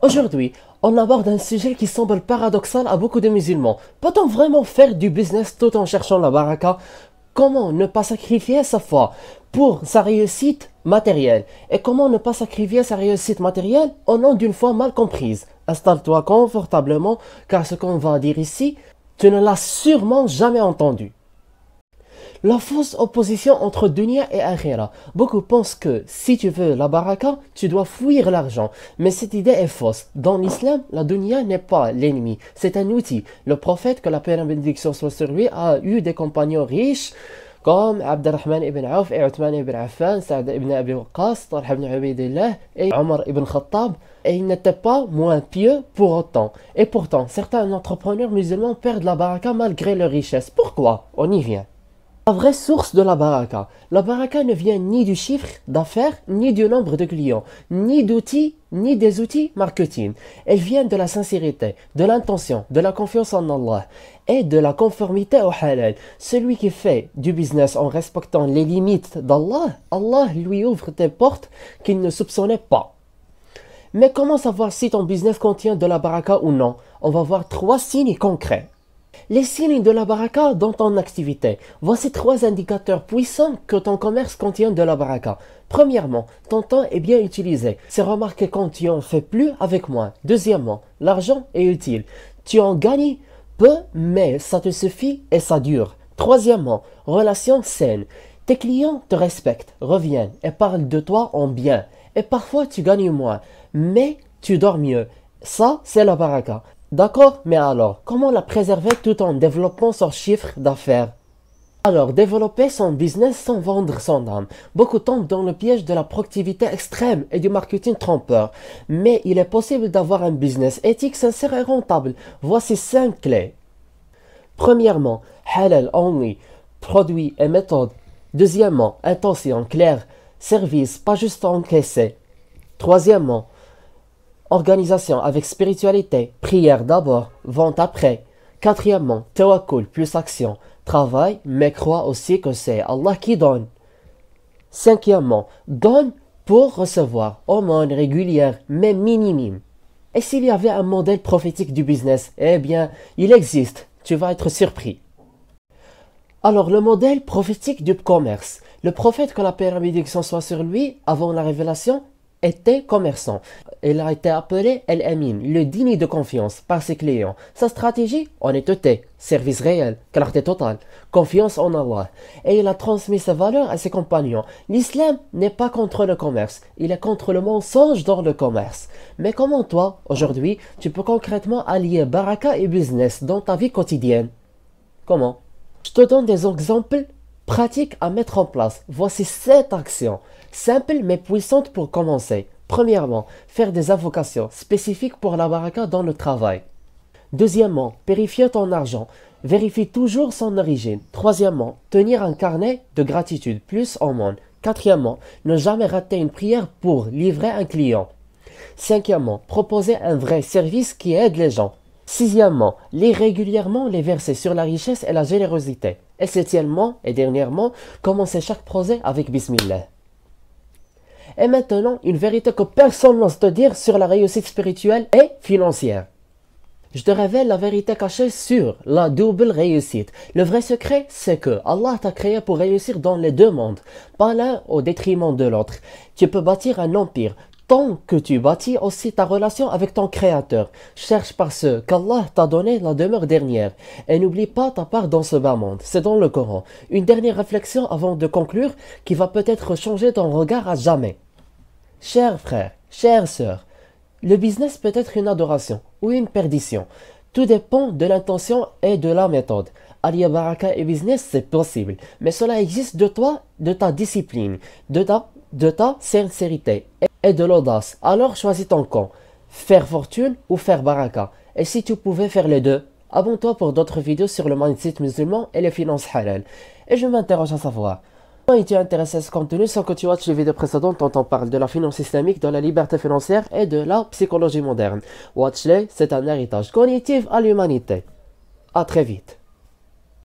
Aujourd'hui, on aborde un sujet qui semble paradoxal à beaucoup de musulmans. Peut-on vraiment faire du business tout en cherchant la baraka? Comment ne pas sacrifier sa foi pour sa réussite matérielle? Et comment ne pas sacrifier sa réussite matérielle au nom d'une foi mal comprise? Installe-toi confortablement, car ce qu'on va dire ici, tu ne l'as sûrement jamais entendu. La fausse opposition entre dunya et akhira. Beaucoup pensent que si tu veux la baraka, tu dois fuir l'argent. Mais cette idée est fausse. Dans l'islam, la dunya n'est pas l'ennemi, c'est un outil. Le prophète, que la paix et la bénédiction soit sur lui, a eu des compagnons riches comme Abdurrahman ibn Auf et Uthman ibn Affan, Saad ibn Abi Waqqas, Talha ibn Ubaydillah et Omar ibn Khattab. Et ils n'étaient pas moins pieux pour autant. Et pourtant, certains entrepreneurs musulmans perdent la baraka malgré leur richesse. Pourquoi? On y vient. La vraie source de la baraka. La baraka ne vient ni du chiffre d'affaires, ni du nombre de clients, ni d'outils, ni des outils marketing. Elle vient de la sincérité, de l'intention, de la confiance en Allah et de la conformité au halal. Celui qui fait du business en respectant les limites d'Allah, Allah lui ouvre des portes qu'il ne soupçonnait pas. Mais comment savoir si ton business contient de la baraka ou non? On va voir 3 signes concrets. Les signes de la baraka dans ton activité. Voici 3 indicateurs puissants que ton commerce contient de la baraka. Premièrement, ton temps est bien utilisé. C'est remarqué quand tu en fais plus avec moins. Deuxièmement, l'argent est utile. Tu en gagnes peu, mais ça te suffit et ça dure. Troisièmement, relation saine. Tes clients te respectent, reviennent et parlent de toi en bien. Et parfois tu gagnes moins, mais tu dors mieux. Ça, c'est la baraka. D'accord, mais alors, comment la préserver tout en développant son chiffre d'affaires? Alors, développer son business sans vendre son âme. Beaucoup tombent dans le piège de la productivité extrême et du marketing trompeur. Mais il est possible d'avoir un business éthique, sincère et rentable. Voici 5 clés. Premièrement, halal only, produits et méthodes. Deuxièmement, intention claire, service, pas juste encaisser. Troisièmement, organisation avec spiritualité, prière d'abord, vente après. Quatrièmement, tawakkul plus action, travail, mais crois aussi que c'est Allah qui donne. Cinquièmement, donne pour recevoir, aumône régulière, mais minime. Et s'il y avait un modèle prophétique du business? Eh bien, il existe, tu vas être surpris. Alors, le modèle prophétique du commerce. Le prophète, que la paix et la bénédiction soit sur lui, avant la révélation, était commerçant. Il a été appelé El-Amin, le digne de confiance, par ses clients. Sa stratégie, honnêteté, service réel, clarté totale, confiance en Allah. Et il a transmis ses valeurs à ses compagnons. L'islam n'est pas contre le commerce, il est contre le mensonge dans le commerce. Mais comment toi, aujourd'hui, tu peux concrètement allier baraka et business dans ta vie quotidienne? Comment? Je te donne des exemples pratiques à mettre en place. Voici 7 actions, simples mais puissantes pour commencer. Premièrement, faire des invocations spécifiques pour la baraka dans le travail. Deuxièmement, purifier ton argent. Vérifie toujours son origine. Troisièmement, tenir un carnet de gratitude, plus en moins. Quatrièmement, ne jamais rater une prière pour livrer un client. Cinquièmement, proposer un vrai service qui aide les gens. Sixièmement, lire régulièrement les versets sur la richesse et la générosité. Et septièmement et dernièrement, commencer chaque projet avec Bismillah. Et maintenant, une vérité que personne n'ose te dire sur la réussite spirituelle et financière. Je te révèle la vérité cachée sur la double réussite. Le vrai secret, c'est que Allah t'a créé pour réussir dans les 2 mondes, pas l'un au détriment de l'autre. Tu peux bâtir un empire tant que tu bâtis aussi ta relation avec ton Créateur. Cherche par ce qu'Allah t'a donné la demeure dernière. Et n'oublie pas ta part dans ce bas monde. C'est dans le Coran. Une dernière réflexion avant de conclure qui va peut-être changer ton regard à jamais. Chers frères, chères sœurs, le business peut être une adoration ou une perdition. Tout dépend de l'intention et de la méthode. Allier baraka et business, c'est possible. Mais cela existe de toi, de ta discipline, de ta sincérité et de l'audace. Alors choisis ton camp. Faire fortune ou faire baraka. Et si tu pouvais faire les deux, abonne-toi pour d'autres vidéos sur le mindset musulman et les finances halal. Et je m'interroge à savoir, si tu es intéressé à ce contenu, sans que tu watches les vidéos précédentes dont on parle de la finance islamique, de la liberté financière et de la psychologie moderne. Watch-les, c'est un héritage cognitif à l'humanité. À très vite.